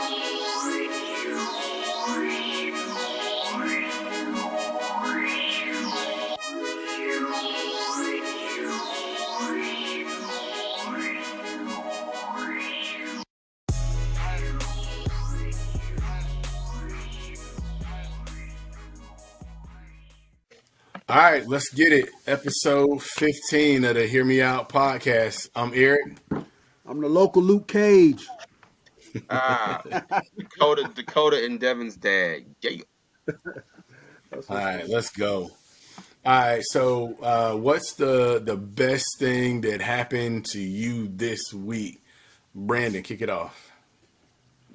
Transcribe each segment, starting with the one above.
All right, let's get it. Episode 15 of the Hear Me Out podcast. I'm Eric. I'm the local Luke Cage. Dakota and Devin's dad. Yeah. All right, let's go. All right, so what's the best thing that happened to you this week? Brandon, kick it off.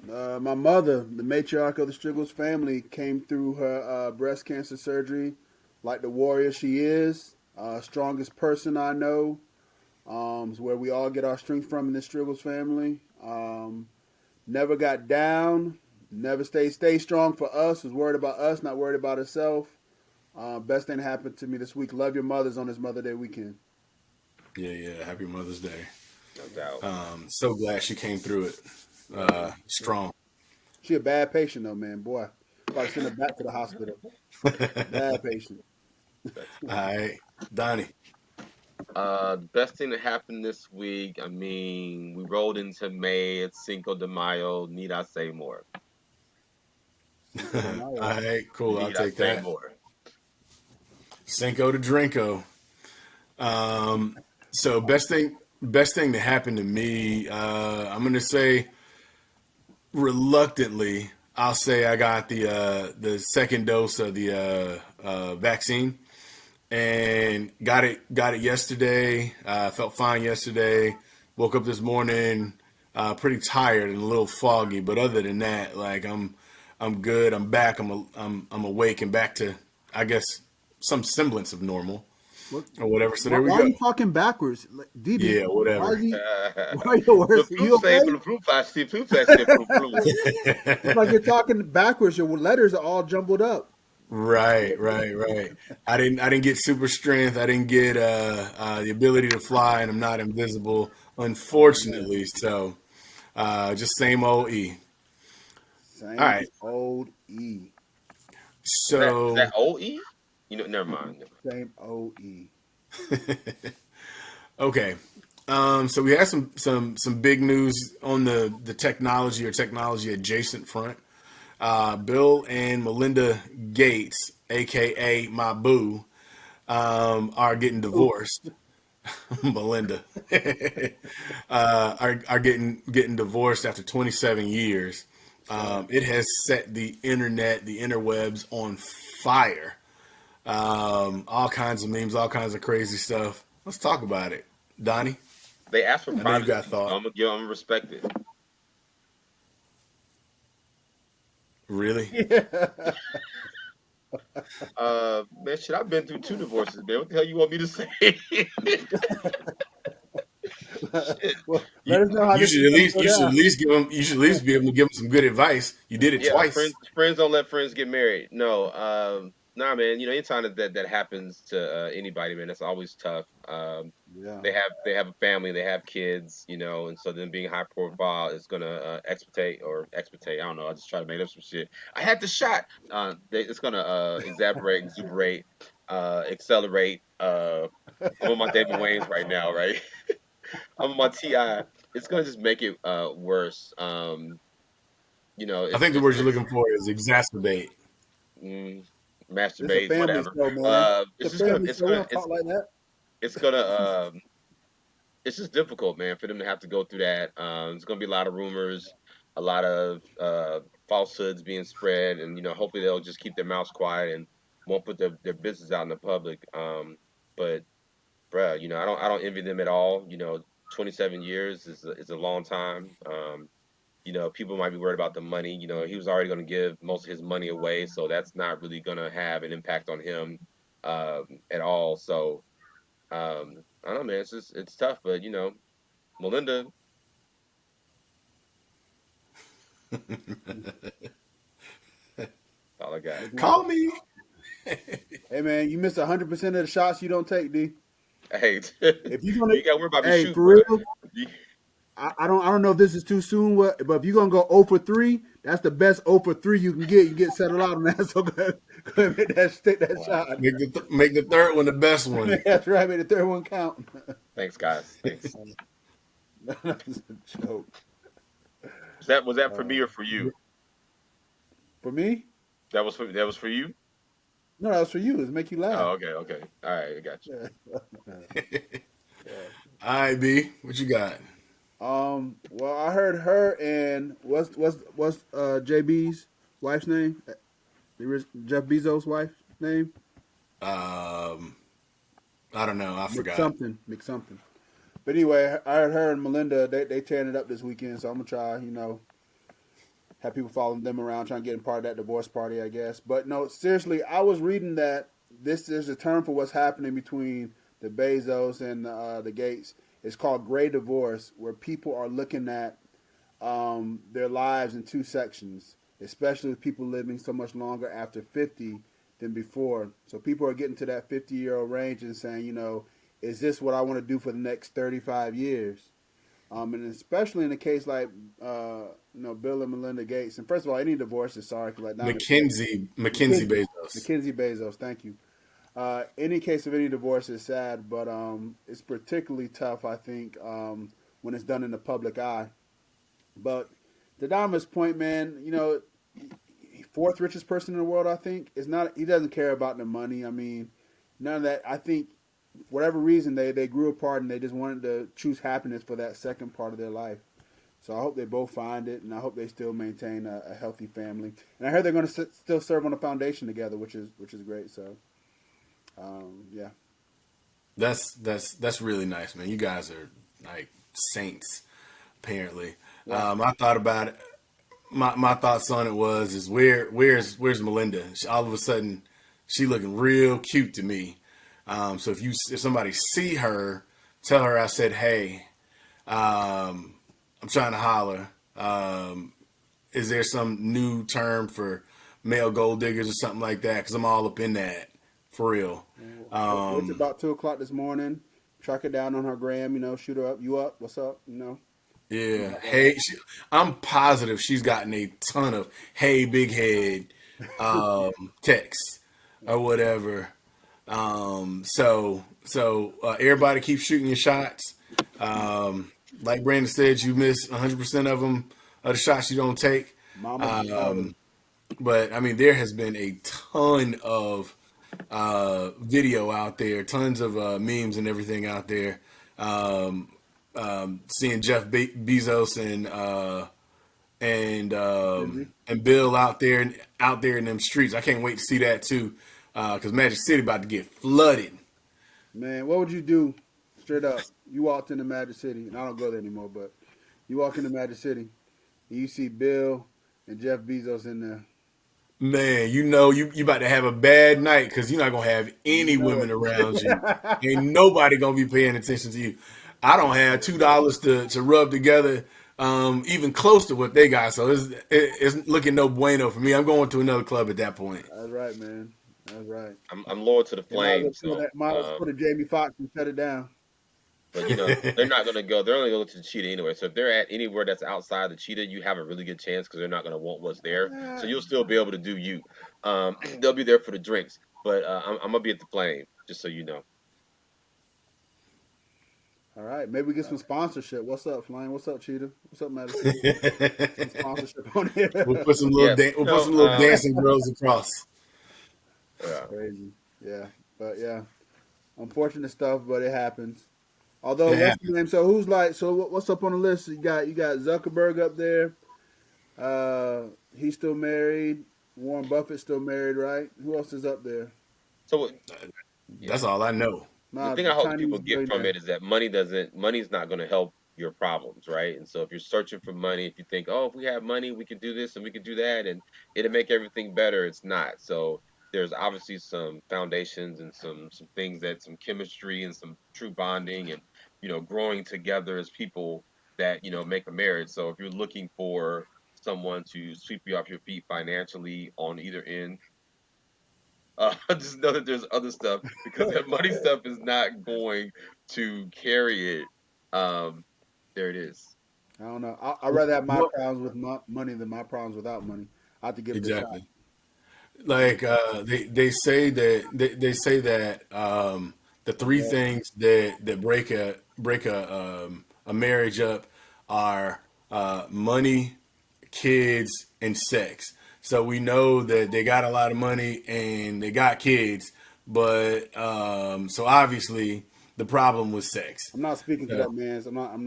My mother, the matriarch of the Striggles family, came through her breast cancer surgery like the warrior she is. Strongest person I know. Is where we all get our strength from in the Striggles family. Never got down. Never stay strong for us. Was worried about us, not worried about herself. Best thing that happened to me this week. Love your mothers on this Mother Day weekend. Yeah. Happy Mother's Day. No doubt. So glad she came through it. Strong. She a bad patient though, man. Boy, probably send her back to the hospital. Bad patient. All right, Donnie. Best thing that happened this week. I mean, we rolled into May. It's Cinco de Mayo. Need I say more? All right, cool. I'll Need I take say that. more? Cinco de Drinko. So best thing that happened to me. I'm gonna say reluctantly. I'll say I got the second dose of the vaccine and got it yesterday. Felt fine yesterday. Woke up this morning pretty tired and a little foggy, but other than that, like I'm good. I'm back. I'm awake and back to, I guess, some semblance of normal or whatever. So there we Why go. are you talking backwards? DB, Yeah, whatever. Why are you worse? The You flu say okay? the flu flash. The flu flash say flu. It's like you're talking backwards. Your letters are all jumbled up. Right. I didn't get super strength. I didn't get the ability to fly, and I'm not invisible, unfortunately. So just same old E. Same All right. old E. So Is that OE? You know, never mind. Same old E. okay. So we had some big news on the technology or technology adjacent front. Bill and Melinda Gates, aka my boo, are getting divorced. Melinda are getting divorced after 27 years. It has set the internet, the interwebs on fire. All kinds of memes, all kinds of crazy stuff. Let's talk about it, Donnie. They asked for I know you privacy. got thought. I'm gonna respect it. Really? Man, shit, I've been through 2 divorces, man. What the hell you want me to say? Well, let us know how You this should at is gonna least go down. you should at least be able to give them some good advice. You did it Yeah, twice. friends don't let friends get married. No, nah, man. You know, anytime that happens to anybody, man, that's always tough. Yeah. They have a family, they have kids, you know, and so then being high profile is gonna expectate. I don't know. I just try to make up some shit. I had the shot. It's gonna exuberate, accelerate. I'm on my David Wayne's right now, right? I'm on my Ti. It's gonna just make it worse. You know, I think the word you're looking for is exacerbate. Masturbate, It's a family whatever. show, man. It's It's just a gonna, family it's show. We gonna, don't talk like that. it's gonna, it's just difficult, man, for them to have to go through that. There's gonna be a lot of rumors, a lot of falsehoods being spread, and you know, hopefully they'll just keep their mouths quiet and won't put their business out in the public. But, bruh, you know, I don't envy them at all. You know, 27 years is a long time. You know, people might be worried about the money. You know, he was already going to give most of his money away, so that's not really going to have an impact on him at all. So I don't know, man. It's tough, but you know, Melinda. All I got. Call me. Hey, man, you miss 100% of the shots you don't take, D. Hey, If you're gonna, you got to worry about me hey, shooting, for real, bro. I don't know if this is too soon, but if you're gonna go 0 for 3, that's the best 0 for 3 you can get. You get settled out on that. So go ahead, take that Wow. shot. Make the third one the best one. That's right. Make the third one count. Thanks, guys. Thanks. That's a joke. Was that for me Uh, or for you? for me, That was for you. no, that was for you. It's make you laugh. Oh, okay, okay. All right, I got you. Yeah. All right, B, what you got? Well, I heard her and what's JB's wife's name? Jeff Bezos' wife's name? Um, I don't know. I forgot. McSomething. But anyway, I heard her and Melinda. They tearing it up this weekend, so I'm gonna try. Have people following them around, trying to get in part of that divorce party, I guess. But no, seriously, I was reading that there's a term for what's happening between the Bezos and the Gates. It's called gray divorce, where people are looking at their lives in two sections, especially with people living so much longer after 50 than before. So people are getting to that 50-year-old range and saying, is this what I want to do for the next 35 years? And especially in a case like, Bill and Melinda Gates. And first of all, any divorce is sorry, 'cause like now Mackenzie Bezos. Mackenzie Bezos. Thank you. Any case of any divorce is sad, but it's particularly tough, I think, when it's done in the public eye. But to Donovan's point, man, fourth richest person in the world, I think, is not. He doesn't care about the money. I mean, none of that. I think, for whatever reason, they grew apart and they just wanted to choose happiness for that second part of their life. So I hope they both find it, and I hope they still maintain a healthy family. And I heard they're going to still serve on a foundation together, which is great. So, yeah. That's really nice, man. You guys are like saints, apparently. Right. I thought about it. My thoughts on it is where's Melinda? All of a sudden, she looking real cute to me. So if somebody see her, tell her I said hey. I'm trying to holler. Is there some new term for male gold diggers or something like that? Because I'm all up in that for real. It's about 2 o'clock this morning. Track her down on her gram. Shoot her up. You up? What's up? Yeah. Hey, I'm positive she's gotten a ton of "Hey, big head" texts or whatever. So everybody keep shooting your shots. Like Brandon said, you miss 100% of them of the shots you don't take. Mama. But I mean, there has been a ton of video out there, tons of memes and everything out there. Seeing Jeff Bezos and Bill out there in them streets. I can't wait to see that too, because Magic City about to get flooded. Man, what would you do? Straight up, you walked into Magic City, and I don't go there anymore. But you walk into Magic City, and you see Bill and Jeff Bezos in there. Man, you about to have a bad night because you're not gonna have any You know women around you. it. Ain't nobody gonna be paying attention to you. I don't have $2 to rub together, even close to what they got. So it's looking no bueno for me. I'm going to another club at that point. That's right, man. That's right. I'm loyal to the They might as well Flames, pull so that. Might as well put a Jamie Foxx and shut it down. but they're not gonna go. They're only going to the cheetah anyway. So if they're at anywhere that's outside the cheetah, you have a really good chance because they're not gonna want what's there. So you'll still be able to do you. They'll be there for the drinks, but I'm gonna be at the Flame, just so you know. All right, maybe we get some sponsorship. What's up, Flame? What's up, Cheetah? What's up, Madison? Some sponsorship on here. We'll put some Yes, we'll put some little dancing girls across. yeah. Crazy. Yeah, but yeah, unfortunate stuff, but it happens. Although, It what's the happened. name? So who's like? So what's up on the list? You got Zuckerberg up there. He's still married. Warren Buffett's still married, right? Who else is up there? So yeah. That's all I know. The Nah, thing the I hope Chinese people get from billionaire. it is that money's not going to help your problems, right? And so if you're searching for money, if you think, oh, if we have money, we can do this and we can do that, and it'll make everything better, it's not. So there's obviously some foundations and some things that some chemistry and some true bonding and growing together as people that make a marriage. So if you're looking for someone to sweep you off your feet financially on either end, just know that there's other stuff because that money stuff is not going to carry it. Um, there it is. I don't know. I'd rather have my What problems with money than my problems without money. I have to give it a shot. exactly? Like they say that they say that the three Yeah. things that break a marriage up are money, kids, and sex. So we know that they got a lot of money and they got kids, but so obviously the problem was sex. I'm not speaking for So that man's. that's I'm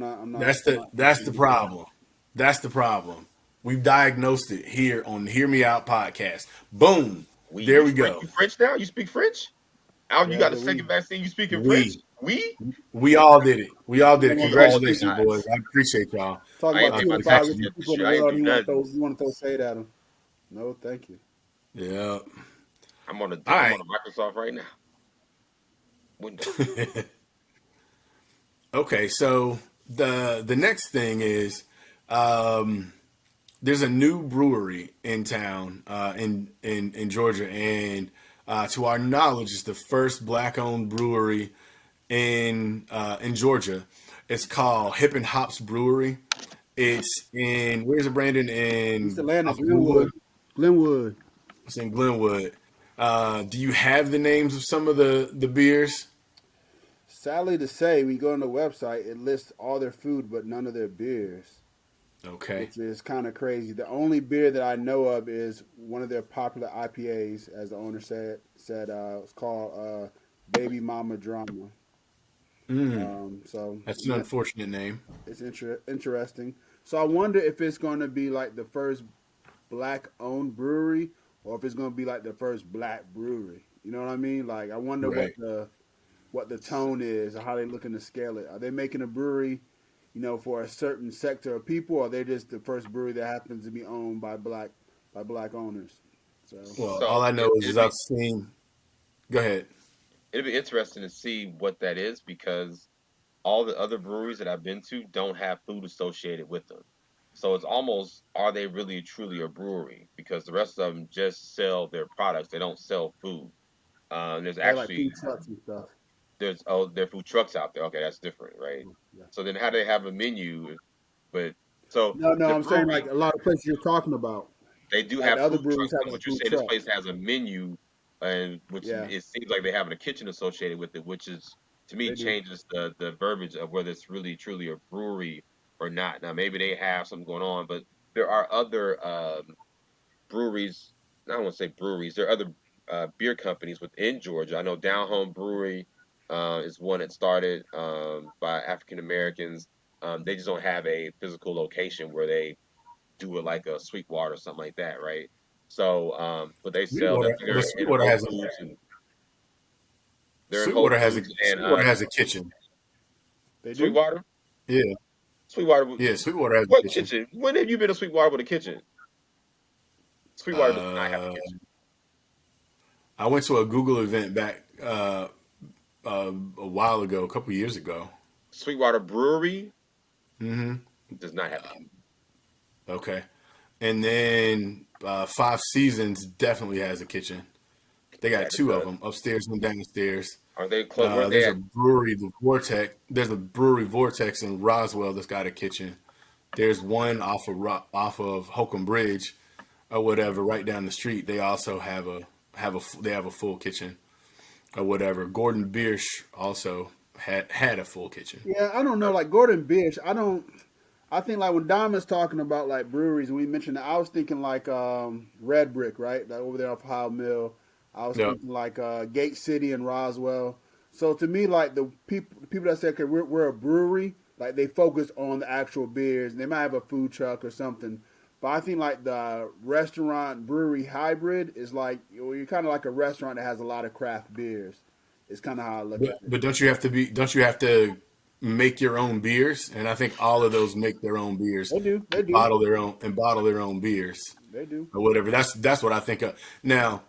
the not that's the speaking for that. problem. That's the problem. We've diagnosed it here on the Hear Me Out podcast. Boom. We There you we French go. you French now? You speak French? Out you Yeah, got the but second vaccine, you speaking French? We We? we all did it. We all you did don't it. want We to talk all to did Congratulations, people. not. boys. I appreciate y'all Talk I ain't about pay two of my the five taxes congratulations. yet richest this people in year. the I ain't world. do nothing. You want to throw shade at them? No, thank you. Yeah. All I'm right. on a Microsoft right now. Windows. Okay. So the next thing is there's a new brewery in town in Georgia, and to our knowledge, it's the first black-owned brewery in Georgia. It's called Hippin Hops Brewery. It's in where's it, Brandon? East In Atlanta, off of Glenwood. Glenwood. Glenwood. It's in Glenwood. Do you have the names of some of the beers? Sadly to say, when you go on the website, it lists all their food but none of their beers, Okay. which is kind of crazy. The only beer that I know of is one of their popular IPAs, as the owner said it's called Baby Mama Drama. Mm, So that's an yeah, unfortunate name. it's interesting. So I wonder if it's going to be like the first black-owned brewery, or if it's going to be like the first black brewery. You know what I mean? Like I wonder Right. what the tone is, or how they looking to scale it. Are they making a brewery, for a certain sector of people, or are they just the first brewery that happens to be owned by black owners? So Well, So all I know it, is it'd I've be seen. Go ahead. it'd be interesting to see what that is because all the other breweries that I've been to don't have food associated with them. So it's almost, are they really truly a brewery? Because the rest of them just sell their products. They don't sell food. There's they like actually food trucks and stuff. there are food trucks out there. Okay, that's different, right? Yeah. So then how do they have a menu? But so No, the I'm saying brewery, like a lot of places you're talking about, they do like have the other food breweries trucks, have but like you're food saying this trucks. place has a menu, and which Yeah, it seems like they have a kitchen associated with it, which is to me they do. changes the verbiage of whether it's really truly a brewery or not. Now maybe they have something going on, but there are other breweries. I don't want to say breweries. There are other beer companies within Georgia. I know Down Home Brewery is one that started by African Americans. They just don't have a physical location where they do it like a Sweetwater or something like that, right? So, but they sell. I Sweetwater. think Well, they're in Whole Foods and they're in Whole Foods and Sweetwater has a kitchen. They do. Sweetwater. Yeah. Sweetwater. Yeah. Sweetwater has a What kitchen. kitchen? When have you been to Sweetwater with a kitchen? Sweetwater does not have a Uh, kitchen. I went to a Google event back a while ago, a couple years ago. Sweetwater Brewery Hmm. does not have a kitchen. Okay. And then Five Seasons definitely has a kitchen. They got That it two of does. them, upstairs and downstairs. Are they close? Where are they There's a at? brewery, the Vortex. There's a brewery Vortex in Roswell that's got a kitchen. There's one off of Holcomb Bridge or whatever, right down the street. They also have a full kitchen or whatever. Gordon Biersch also had a full kitchen. Yeah, I don't know. Like Gordon Biersch, I don't. I think like when Dom is talking about like breweries, and we mentioned that, I was thinking like Red Brick, right? Like over there off Ohio Mill. I was Yep. thinking like Gate City and Roswell. So to me, like the people that say, okay, we're a brewery, like they focus on the actual beers. And they might have a food truck or something. But I think like the restaurant brewery hybrid is like you're kind of like a restaurant that has a lot of craft beers. It's kind of how I look at it. But don't you have to make your own beers? And I think all of those make their own beers, They do. They do. bottle their own beers They do. or whatever. That's what I think of. Now,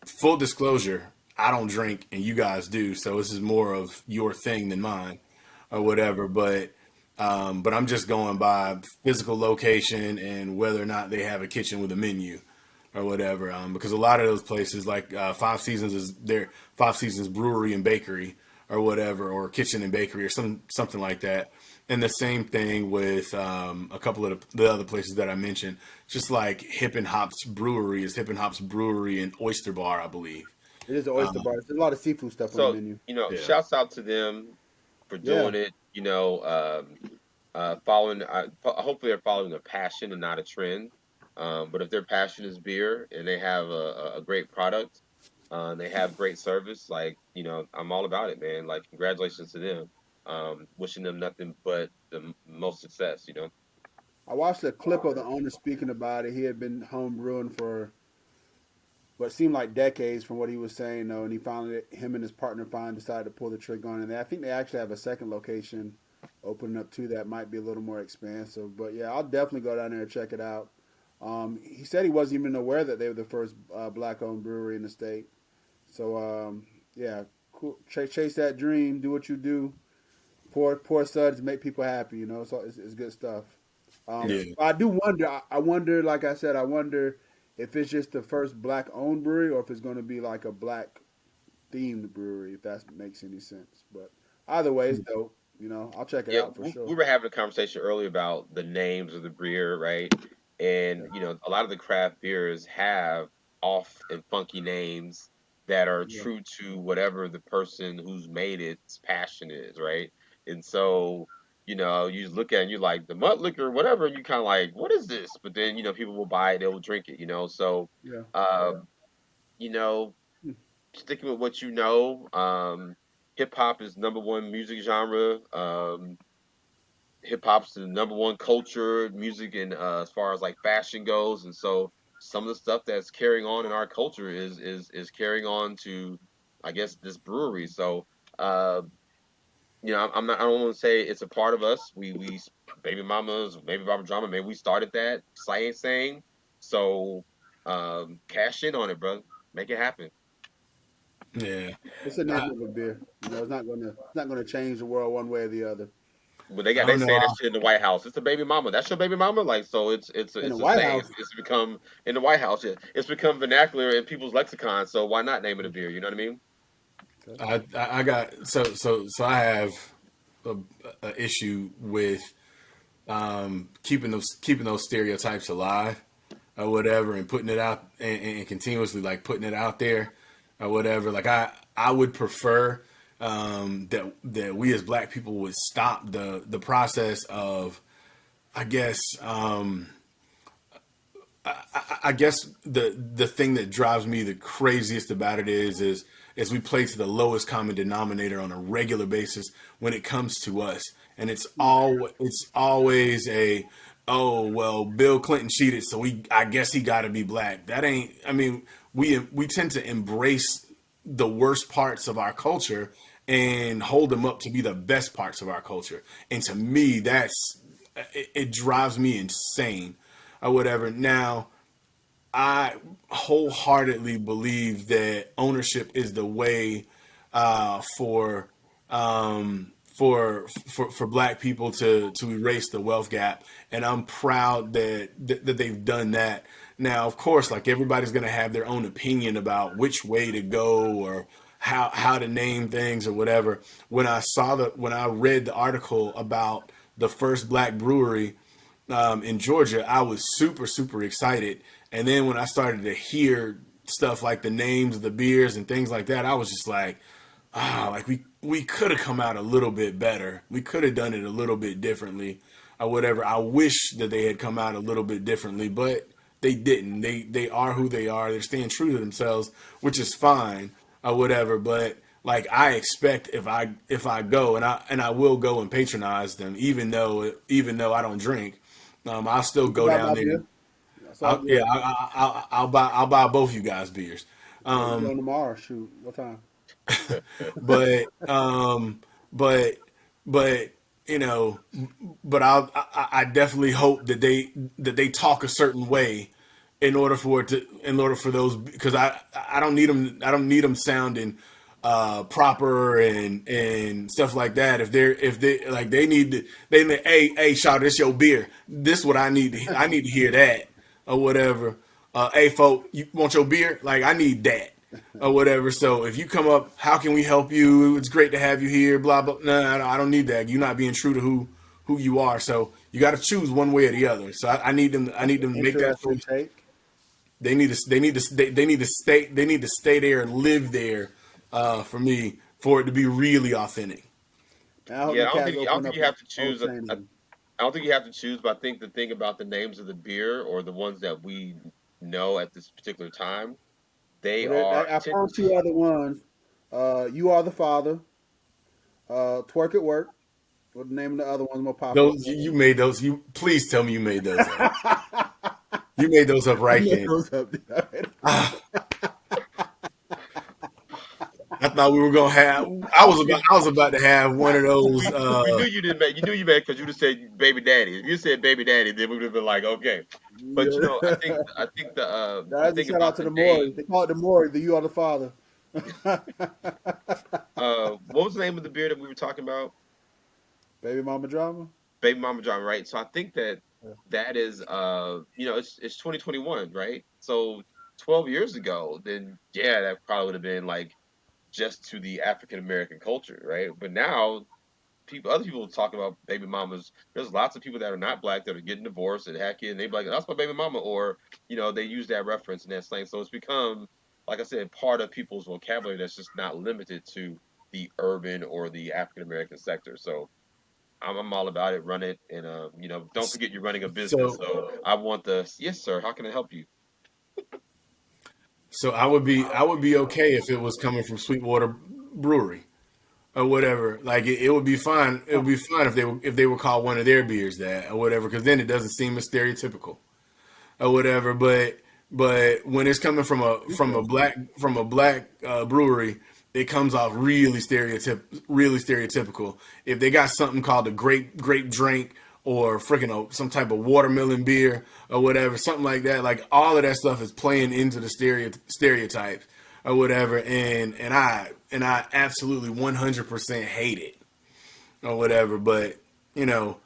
full disclosure, I don't drink and you guys do, so this is more of your thing than mine or whatever. But I'm just going by physical location and whether or not they have a kitchen with a menu or whatever. Because a lot of those places, like Five Seasons is their Five Seasons Brewery and Bakery or whatever, or kitchen and bakery or something like that. And the same thing with a couple of the other places that I mentioned, just like Hippin Hops Brewery and Oyster Bar, I believe. It is an oyster bar. There's a lot of seafood stuff on the So, menu. Yeah, shouts out to them for Yeah, doing it. Following. Hopefully, they're following a passion and not a trend. But if their passion is beer and they have a great product, and they have great service, like I'm all about it, man. Like, congratulations to them. Wishing them nothing but the most success. I watched a clip of the owner speaking about it. He had been home brewing for what seemed like decades from what he was saying, though, and he finally, him and his partner finally decided to pull the trigger on it. And I think they actually have a second location opening up too that might be a little more expansive. But yeah, I'll definitely go down there and check it out. He said he wasn't even aware that they were the first black-owned brewery in the state. So yeah, cool. Chase that dream. Do what you do. Pour suds, make people happy. So it's good stuff. Yeah. yeah. I do wonder. I wonder, like I said, I wonder if it's just the first black-owned brewery or if it's going to be like a black-themed brewery, if that makes any sense. But either way, it's dope. I'll check it Yeah, out for sure. we were having a conversation earlier about the names of the beer, right? And a lot of the craft beers have off and funky names that are Yeah, true to whatever the person who's made it's passion is, right? And so, you look at it and you're like the mud liquor, whatever, and you kind of like, what is this? But then, people will buy it, they will drink it. So, yeah. um, you know, sticking with what you know, hip hop is number one music genre. Hip hop's the number one culture music in as far as like fashion goes, and so some of the stuff that's carrying on in our culture is carrying on to, I guess, this brewery. So, uh, I'm not. I don't want to say it's a part of us. We baby mamas, baby baba drama. Maybe we started that saying. So, cash in on it, bro. Make it happen. Yeah. It's a name of a beer. It's not gonna change the world one way or the other. But I they don't know. say that shit in the White House. It's a baby mama. That's your baby mama. Like, so In the it's a White saying. House, It's become in the White House. Yeah, it's become vernacular in people's lexicon. So why not name it a beer? You know what I mean? okay. I got so I have a, a issue with keeping those stereotypes alive or whatever, and putting it out and continuously like putting it out there or whatever. Like I would prefer that we as black people would stop the process of, I guess, I guess the thing that drives me the craziest about it is we play to the lowest common denominator on a regular basis when it comes to us, and it's always a, oh well, Bill Clinton cheated, so I guess he got to be black. That ain't. I mean, we tend to embrace the worst parts of our culture and hold them up to be the best parts of our culture, and to me it drives me insane or whatever. Now, I wholeheartedly believe that ownership is the way for for black people to erase the wealth gap, and I'm proud that they've done that. Now, of course, like everybody's going to have their own opinion about which way to go or how to name things or whatever. When I read the article about the first black brewery in Georgia, I was super, super excited. And then when I started to hear stuff like the names of the beers and things like that, I was just like, like we could have come out a little bit better. We could have done it a little bit differently or whatever. I wish that they had come out a little bit differently, but they didn't. They are who they are. They're staying true to themselves, which is fine or whatever. But like I expect if I go and I will go and patronize them, even though I don't drink, I'll still You can go buy down my there. beer. That's all Yeah, good. I'll buy both you guys beers. Yeah, we going tomorrow. Shoot, what time? But but but you know, but I definitely hope that they talk a certain way in order for those, because I don't need them sounding proper and stuff like that. If they like hey shout, this your beer, this what I need to hear that or whatever. Hey folk, you want your beer? Like I need that or whatever. So if you come up, how can we help you? It's great to have you here. Blah blah. No, I don't need that. You're not being true to who you are. So you got to choose one way or the other. So I need them. I That's need an them to make that interesting choice. take. They need to stay there and live there for me for it to be really authentic. And I hope Yeah, the cats I don't open think up you a have to choose. O'Shane's. I don't think you have to choose, but I think the thing about the names of the beer or the ones that we know at this particular time, they Well, are I found two other ones. You Are the Father. Twerk at Work. What the name of the other one's more popular? Those you made those. You please tell me you made those up. You made those up I right made then. those up. Ah, I thought we were gonna have. I was about to have one of those. we knew you didn't make you knew you made because you just said baby daddy. If you said baby daddy, then we would have been like, okay. But Yeah. I think the That's a thing shout out about to the the Maury. name, They call it the Maury, the You Are the Father. what was the name of the beer that we were talking about? Baby Mama Drama. Baby Mama John, right? So I think that Yeah. that is it's 2021, right? So 12 years ago, then yeah, that probably would have been like just to the African American culture, right? But now other people talk about baby mamas. There's lots of people that are not black that are getting divorced and have kids, and they be like, "That's my baby mama," or they use that reference and that slang. So it's become, like I said, part of people's vocabulary that's just not limited to the urban or the African American sector. So I'm all about it. Run it, and don't forget you're running a business. So So I want the yes, sir. How can I help you? so I would be okay if it was coming from Sweetwater Brewery or whatever. Like it would be fine. It would be fine if they were called one of their beers that or whatever, because then it doesn't seem as stereotypical or whatever. But when it's coming Interesting. from a black brewery, it comes off really stereotypical. If they got something called a grape drink or freaking some type of watermelon beer or whatever, something like that, like all of that stuff is playing into the stereotypes or whatever, and I absolutely 100% hate it or whatever. But you know,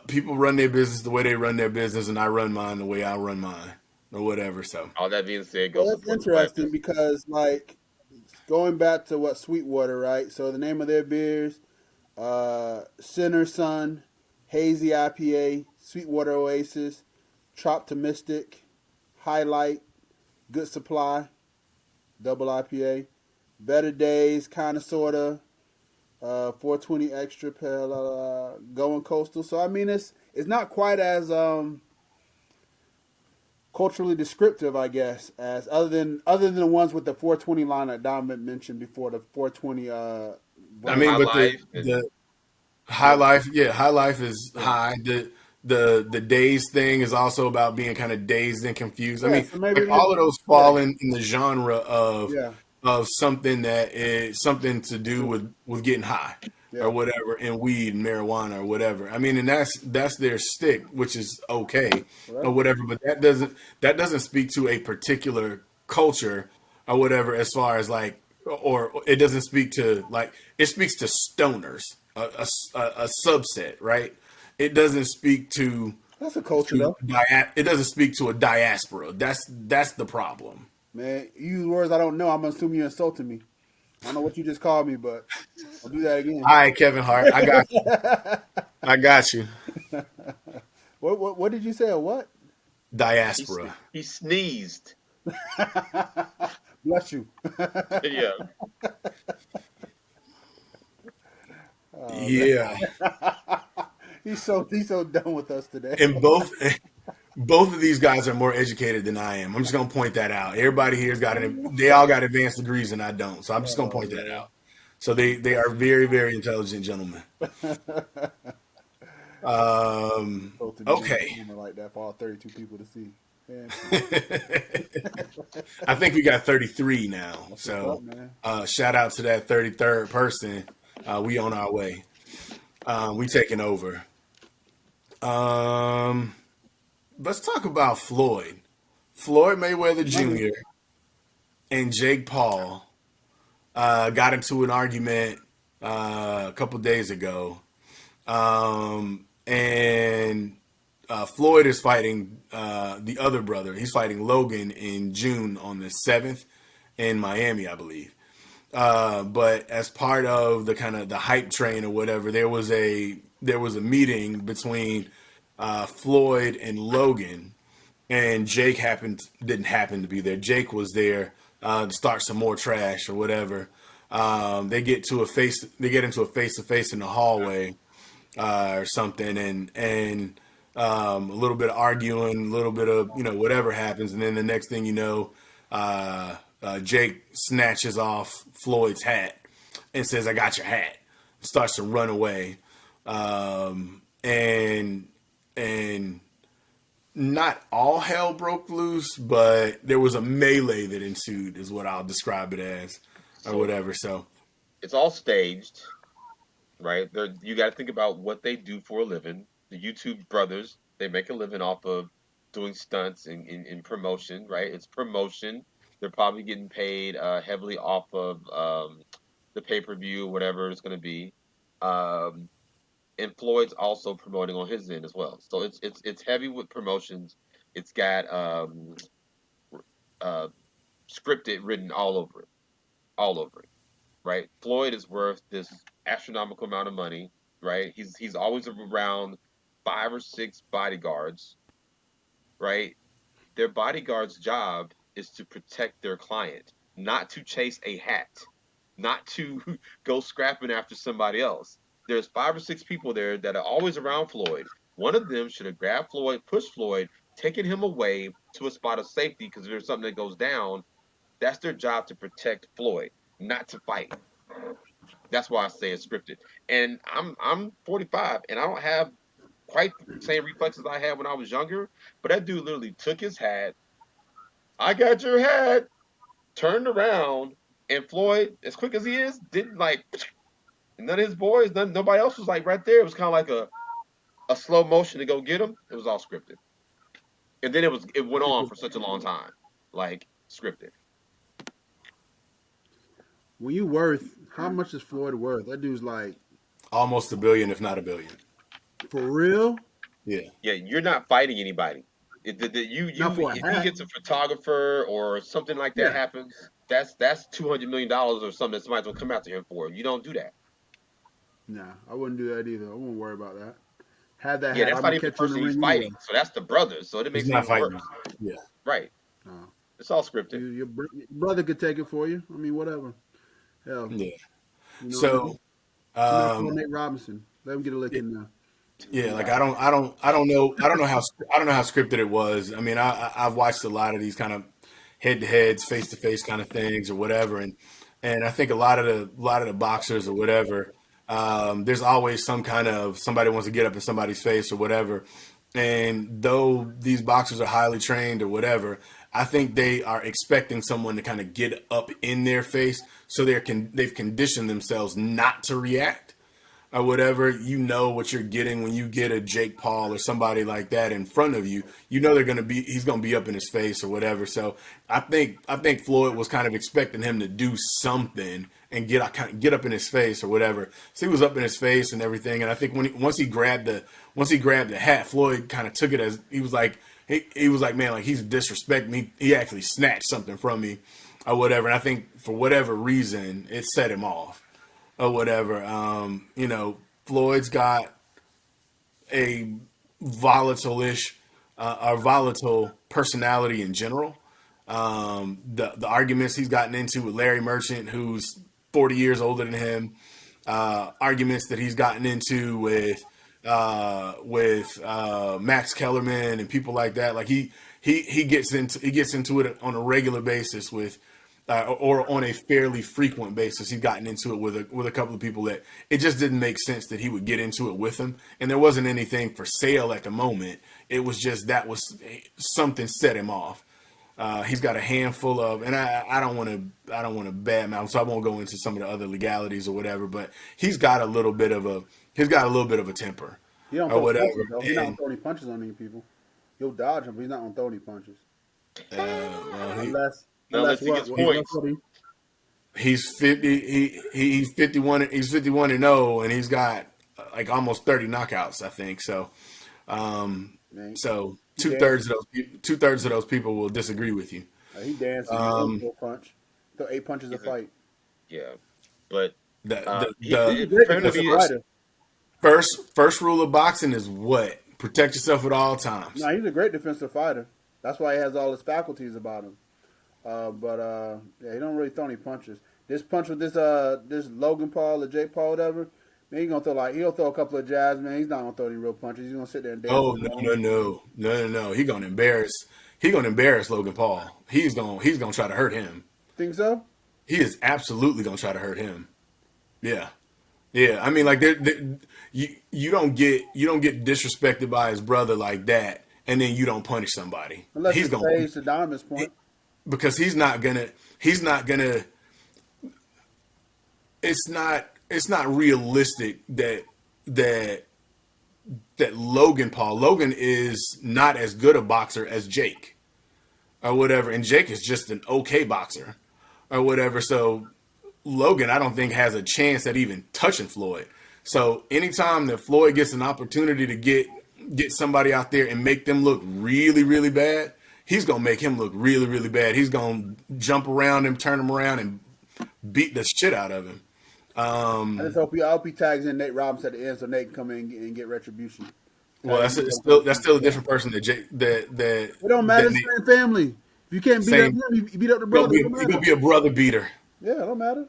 people run their business the way they run their business, and I run mine the way I run mine, or whatever. So, All that being said, go Well, that's support the black interesting business. because, like, going back to what Sweetwater, right? So the name of their beers, Sinner Sun, Hazy IPA, Sweetwater Oasis, Troptimistic, Highlight, Good Supply, Double IPA, Better Days, kind of, sorta, 420 Extra Pale, Going Coastal. So I mean, it's not quite as culturally descriptive, I guess, as other than the ones with the 420 line that Donovan mentioned before, the 420 I brand. mean, High but life and the high Yeah, life, yeah, high life is yeah, high. The days thing is also about being kind of dazed and confused. I yeah. mean, So maybe, like all of those yeah, fall in the genre yeah, of something that is something to do true, with getting high or yeah, whatever, and weed and marijuana or whatever. I mean, and that's their stick, which is okay or right. whatever. But that doesn't speak to a particular culture or whatever, as far as like, or it doesn't speak to like, it speaks to stoners, a subset, right? It doesn't speak That's a culture though, it doesn't speak to a diaspora. That's the problem. man. You use words I don't know. I'm gonna assume you insulted me. I don't know what you just called me, but I'll do that again. All right, Kevin Hart, I got you. I got you. What did you say? A what? Diaspora. he sneezed. Bless you. Yeah. Oh man, Yeah, he's so done with us today. and both of these guys are more educated than I am. I'm just gonna point that out. Everybody here's got they all got advanced degrees and I don't. So I'm just gonna Oh point that man. out. So they are very intelligent gentlemen. Insulted me on Okay. camera like that for all 32 people to see. Man, I think we got 33 now. that's what's up, So man. shout out to that 33rd person. We on our way. We taking over. Um, let's talk about Floyd. Floyd Mayweather Money. Jr. and Jake Paul got into an argument a couple days ago. And Floyd is fighting the other brother. He's fighting Logan in June on the 7th. in Miami, I believe. But as part of the kind of the hype train or whatever, there was a meeting between Floyd and Logan, and Jake happened didn't happen to be there. Jake was there to start some more trash or whatever. They get into a face to face in the hallway or something, and a little bit of arguing, a little bit of whatever happens, and then the next thing you know, Jake snatches off Floyd's hat and says, "I got your hat." Starts to run away, and and not all hell broke loose, but there was a melee that ensued, is what I'll describe it as, or So whatever. So it's all staged, right? You got to think about what they do for a living. The YouTube brothers, they make a living off of doing stunts in promotion, right? It's promotion. They're probably getting paid heavily off of the pay per view, whatever it's going to be. Um, and Floyd's also promoting on his end as well. So it's heavy with promotions. It's got uh, scripted written all over it, right? Floyd is worth this astronomical amount of money, right? He's always around 5 or 6 bodyguards, right? Their bodyguard's job is to protect their client, not to chase a hat, not to go scrapping after somebody else. There's 5 or 6 people there that are always around Floyd. One of them should have grabbed Floyd, pushed Floyd, taken him away to a spot of safety because if there's something that goes down, that's their job to protect Floyd, not to fight. That's why I say it's scripted. And I'm 45 and I don't have quite the same reflexes I had when I was younger. But that dude literally took his hat. I got your hat. Turned around, and Floyd, as quick as he is, didn't like. None of his boys, nobody else was like right there. It was kind of like a slow motion to go get him. It was all scripted, and then it went on for such a long time, like scripted. When you worth, how much is Floyd worth? That dude's like, almost a billion, if not a billion. for real? Yeah. Yeah, you're not fighting anybody. Not for a If he hat. hits a photographer or something like that Yeah. happens, that's $200 million or something that somebody's gonna come after him for. You don't do that. Nah, I wouldn't do that either. I wouldn't worry about that. Have that Yeah, hat. that's I'm not gonna even the catch you in the person he's ring anyway. fighting. So that's the brothers. So it He's makes it not even fighting. worse. Yeah. Right. No. It's all scripted. Your brother could take it for you. I mean, whatever. Hell, Yeah. you know what I mean? So, Somebody call um, Nate Robinson. Let him get a lick in there. yeah, like I don't know how scripted it was. I mean, I've watched a lot of these kind of head to heads, face to face kind of things or whatever, and I think a lot of the boxers or whatever, there's always some kind of somebody wants to get up in somebody's face or whatever, and though these boxers are highly trained or whatever, I think they are expecting someone to kind of get up in their face, so they've conditioned themselves not to react or whatever. You know what you're getting when you get a Jake Paul or somebody like that in front of you. You know he's gonna be up in his face or whatever. So I think Floyd was kind of expecting him to do something and get up in his face or whatever. So he was up in his face and everything. And I think once he grabbed the hat, Floyd kind of took it as he was like, man, like he's disrespecting me. He actually snatched something from me or whatever. And I think for whatever reason, it set him off or whatever. Floyd's got a volatile-ish or volatile personality in general. The arguments he's gotten into with Larry Merchant, who's 40 years older than him, arguments that he's gotten into with Max Kellerman and people like that. Like he gets into it on a regular basis with or on a fairly frequent basis. He's gotten into it with a couple of people that it just didn't make sense that he would get into it with him, and there wasn't anything for sale at the moment. It was just that was something set him off. He's got a handful of, and I don't want to badmouth, so I won't go into some of the other legalities or whatever. But he's got a little bit of a temper He don't or throw whatever, punches though. He's not gonna and throw any punches on any people. He'll dodge them, but he's not gonna throw any punches. well, Unless Now unless unless he what? gets Unless points. what he, he's 50. He's 51. He's 51-0, and he's got like almost 30 knockouts, I think. So, man, so he two dancing. thirds of those people will disagree with you. He dancing. He don't throw a punch. Throw 8 punches a He's a fight. yeah, but The the he He's a the, great for him to the defensive be first fighter. first rule of boxing is what? Protect yourself at all times. No, he's a great defensive fighter. That's why he has all his faculties about him. Yeah, he don't really throw any punches. This punch with this Logan Paul or Jake Paul, whatever, man, he'll throw a couple of jabs, man. He's not gonna throw any real punches. He's gonna sit there and dance Oh no alone. no no no no no! He gonna embarrass Logan Paul. He's gonna try to hurt him. Think so? He is absolutely gonna try to hurt him. Yeah. Yeah, I mean, like you don't get disrespected by his brother like that, and then you don't punish somebody. Unless He's it's gonna staged to Donovan's point. because he's not gonna. It's not realistic that that Logan is not as good a boxer as Jake or whatever, and Jake is just an okay boxer or whatever. So Logan, I don't think has a chance at even touching Floyd. So anytime that Floyd gets an opportunity to get somebody out there and make them look really, really bad, he's gonna make him look really, really bad. He's gonna jump around him, turn him around, and beat the shit out of him. I hope he tags in Nate Robinson at the end so Nate can come in and get retribution. Well, that's still a different person that Jake that It don't matter. that It's Nate, the same family. If you can't beat up same. him, you beat up the He gonna brother. be It don't he gonna matter. be a brother beater. Yeah, it don't matter.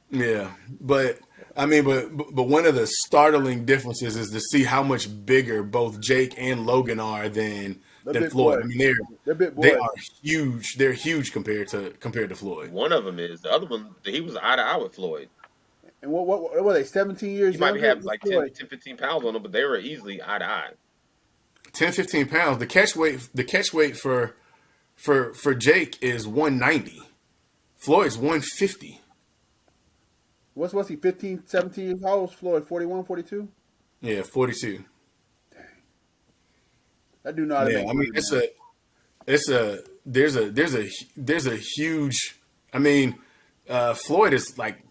Yeah, but I mean, but one of the startling differences is to see how much bigger both Jake and Logan are They're than big Floyd. boys. I mean, They're big they boys. are huge. They're huge compared to Floyd. one of them is the other one. He was eye to eye with Floyd. And what were they? 17 years He might be younger having than like Floyd. 15 pounds on him, but they were easily eye to eye. 10, 15 pounds. The catch weight for Jake is 190. Floyd's 150. What's he? 15, 17 years old? Floyd 41, 42? Yeah, 42. That dude know how to Yeah, make I mean money, man. it's a there's a huge. I mean, Floyd is like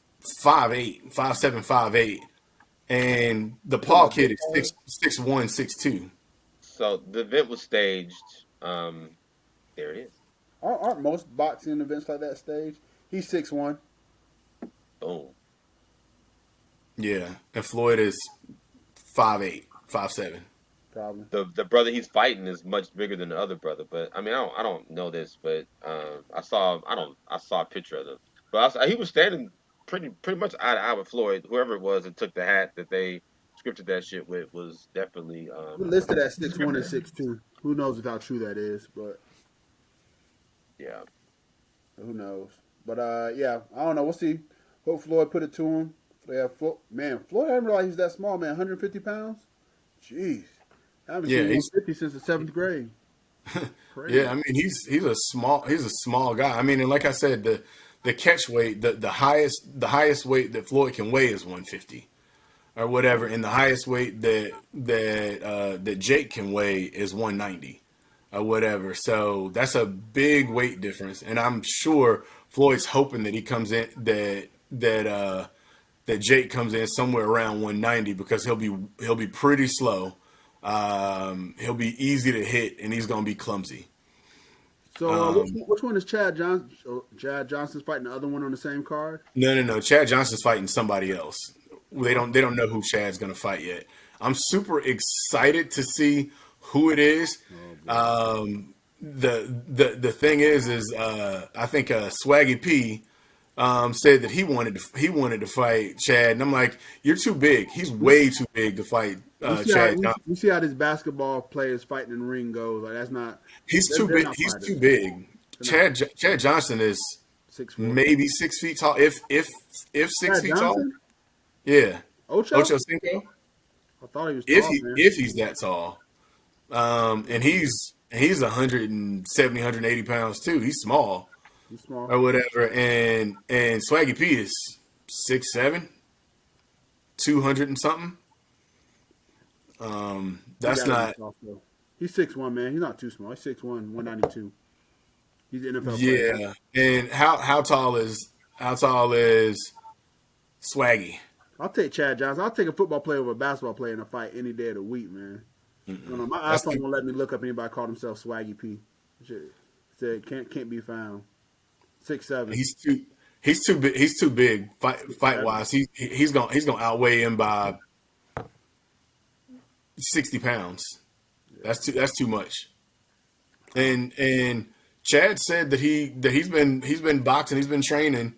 5'8", 5'7", 5'8", and the You talking Paul about kid big is boys? 6'1", 6'2". So the event was staged. There it is. Aren't most boxing events like that staged? He's 6'1". Boom. Yeah, and Floyd is 5'8", 5'7". Probably. The brother he's fighting is much bigger than the other brother. But I mean, I don't know this, but I saw a picture of them. But he was standing pretty much eye to eye with Floyd. Whoever it was that took the hat that they scripted that shit with was definitely We're listed at 6'1" and scripted. 6'2". Who knows how true that is, but Yeah. who knows? But yeah, I don't know. We'll see. Hope Floyd put it to him. Yeah, man, Floyd, I didn't realize he's that small, man. 150 pounds? Jeez. I haven't Yeah, seen he's 150 since the 7th grade. yeah. Crazy. I mean, he's a small guy. I mean, and like I said, the catch weight, the highest weight that Floyd can weigh is 150 or whatever, and the highest weight that Jake can weigh is 190 or whatever. So that's a big weight difference, and I'm sure Floyd's hoping that he comes in that Jake comes in somewhere around 190 because he'll be pretty slow. He'll be easy to hit, and he's gonna be clumsy. So which one is Chad Johnson? Chad Johnson's fighting the other one on the same card? No, no, no. Chad Johnson's fighting somebody else. They don't know who Chad's gonna fight yet. I'm super excited to see who it is. The thing is I think Swaggy P said that he wanted to fight Chad, and I'm like, you're too big. He's way too big to fight Chad Johnson. You see how this basketball players fighting in the ring goes. Like that's not. He's too They're big. not He's fighters. too big. They're not Chad Johnson is 6'4". maybe 6 feet tall, if 6 Chad feet tall. Johnson? Yeah, Ocho? Ocho Cinco. I thought he was If tall, he man. if he's that tall, and he's 170, 180 pounds too. He's small He's small. or whatever, and Swaggy P is 6'7", 200 and something. He That's gotta be not. soft, though. He's 6'1", man. He's not too small. He's 6'1", 192. He's an NFL player. Yeah, and how tall is Swaggy? I'll take Chad Johnson. I'll take a football player over a basketball player in a fight any day of the week, man. I don't know. My That's iPhone the, won't let me look up anybody called himself Swaggy P. Shit. Said can't be found. 6'7". He's too big. He's too big fight 6'7". wise. He's gonna outweigh him by 60 pounds. Yeah. That's too much. And Chad said that he's been boxing. He's been training.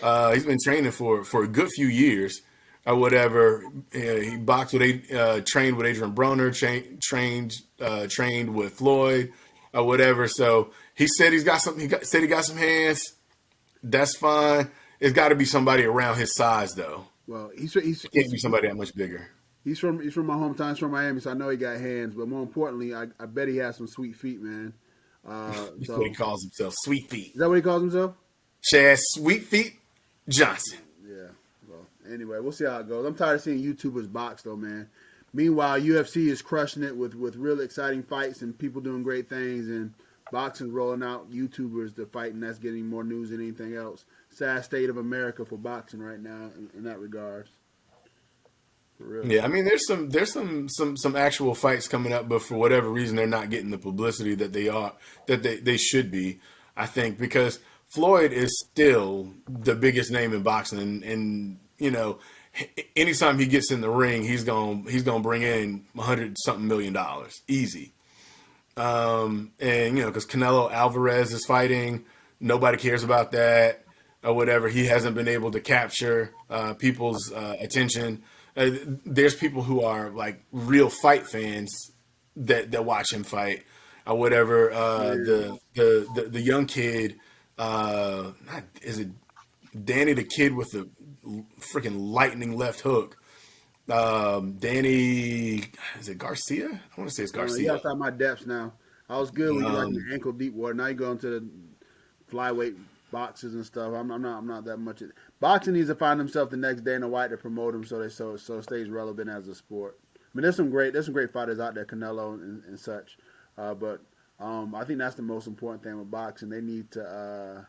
He's been training for a good few years or whatever. He boxed with trained with Adrian Broner, trained with Floyd or whatever. So he said he's got something. Said he got some hands. That's fine. It's got to be somebody around his size though. Well, It can't be somebody that much bigger. he's from my hometown. He's from Miami, so I know he got hands. But more importantly, I bet he has some sweet feet, man. That's So what he calls himself, Sweet Feet. is that what he calls himself? Chad Sweet Feet Johnson. Yeah. Well, anyway, we'll see how it goes. I'm tired of seeing YouTubers box though, man. Meanwhile, UFC is crushing it with really exciting fights and people doing great things, and boxing's rolling out YouTubers to fight, and that's getting more news than anything else. Sad state of America for boxing right now in that regards. For real. Yeah, I mean, there's some actual fights coming up, but for whatever reason, they're not getting the publicity that they should be. I think because Floyd is still the biggest name in boxing, and anytime he gets in the ring, he's gonna bring in $100-something million easy. And because Canelo Alvarez is fighting, nobody cares about that or whatever. He hasn't been able to capture people's attention. There's people who are like real fight fans that watch him fight or whatever. The young kid, is it Danny the kid with the freaking lightning left hook? Danny, is it Garcia? I want to say it's You Garcia. outside my depths now. I was good when you like in the ankle deep water. Now you go into the flyweight boxes and stuff. I'm not that much. Boxing needs to find himself the next Dana White to promote him so it stays relevant as a sport. I mean, there's some great fighters out there, Canelo and such, but I think that's the most important thing with boxing. They need to.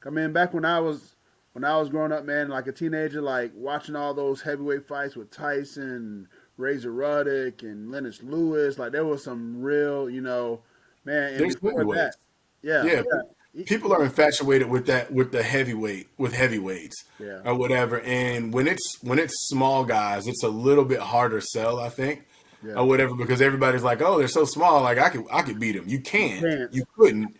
I mean, back when I was growing up, man, like a teenager, like watching all those heavyweight fights with Tyson, Razor Ruddock, and Lennox Lewis, like there was some real, man. And There's before that, heavyweights. yeah, Yeah, yeah, people are infatuated with that with the heavyweights yeah, or whatever. And when it's small guys, it's a little bit harder sell, I think, yeah. or whatever, because everybody's like, oh, they're so small, like I could beat them. You can't. Can't. You couldn't.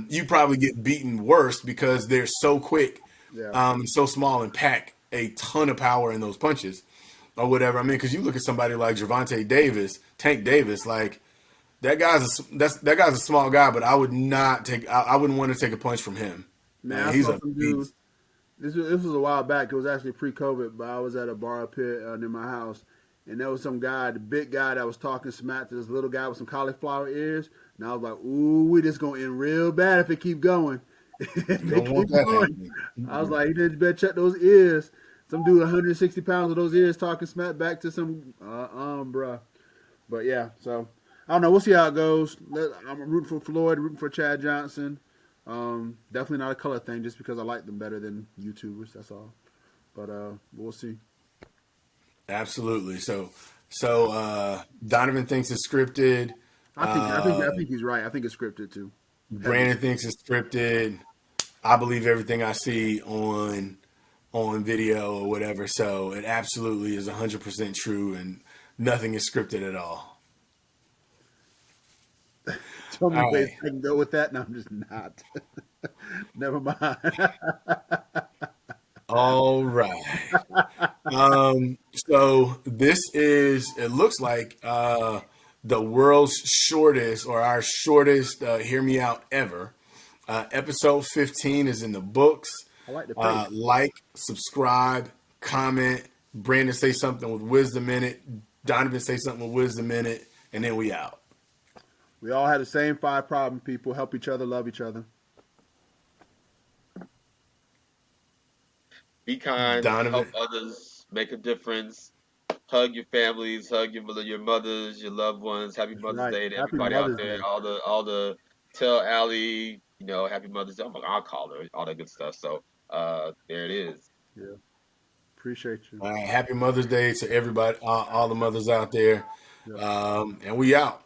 You probably get beaten worse because they're so quick, Yeah. and so small and pack a ton of power in those punches or whatever. I mean, because you look at somebody like Gervonta Davis, Tank Davis, like. That guy's a small guy, but I wouldn't want to take a punch from him. Man, Man, I he's saw a some dude. beast. This was a while back. It was actually pre-COVID, but I was at a bar up here near my house, and there was some guy, the big guy, that was talking smack to this little guy with some cauliflower ears. And I was like, "Ooh, we just gonna end real bad if it keep going." If You they don't want keep that going. happening. I was like, "You just better check those ears." Some dude, 160 pounds with those ears, talking smack back to some, bruh. But yeah, so I don't know. We'll see how it goes. I'm rooting for Floyd, rooting for Chad Johnson. Definitely not a color thing, just because I like them better than YouTubers. That's all. But we'll see. Absolutely. So Donovan thinks it's scripted. I think he's right. I think it's scripted too. Brandon thinks it's scripted. I believe everything I see on video or whatever. So it absolutely is 100% true, and nothing is scripted at all. Tell me All ways right. I can go with that. No, I'm just not. Never mind. All right. So it looks like the world's shortest, or our shortest Hear Me Out ever. Episode 15 is in the books. I like the pace. Like, subscribe, comment. Brandon say something with wisdom in it. Donovan say something with wisdom in it. And then we out. We all have the same 5 problem, people. Help each other, love each other. Be kind, Donovan. help others, make a difference. Hug your families, hug your mothers, your loved ones. Happy Mother's Right. Day to Happy everybody Mother's out there. Day. All the tell Allie, Happy Mother's Day. I'll call her, all that good stuff. So there it is. Yeah. Appreciate you. All right, happy Mother's Day to everybody, all the mothers out there. Yeah. And we out.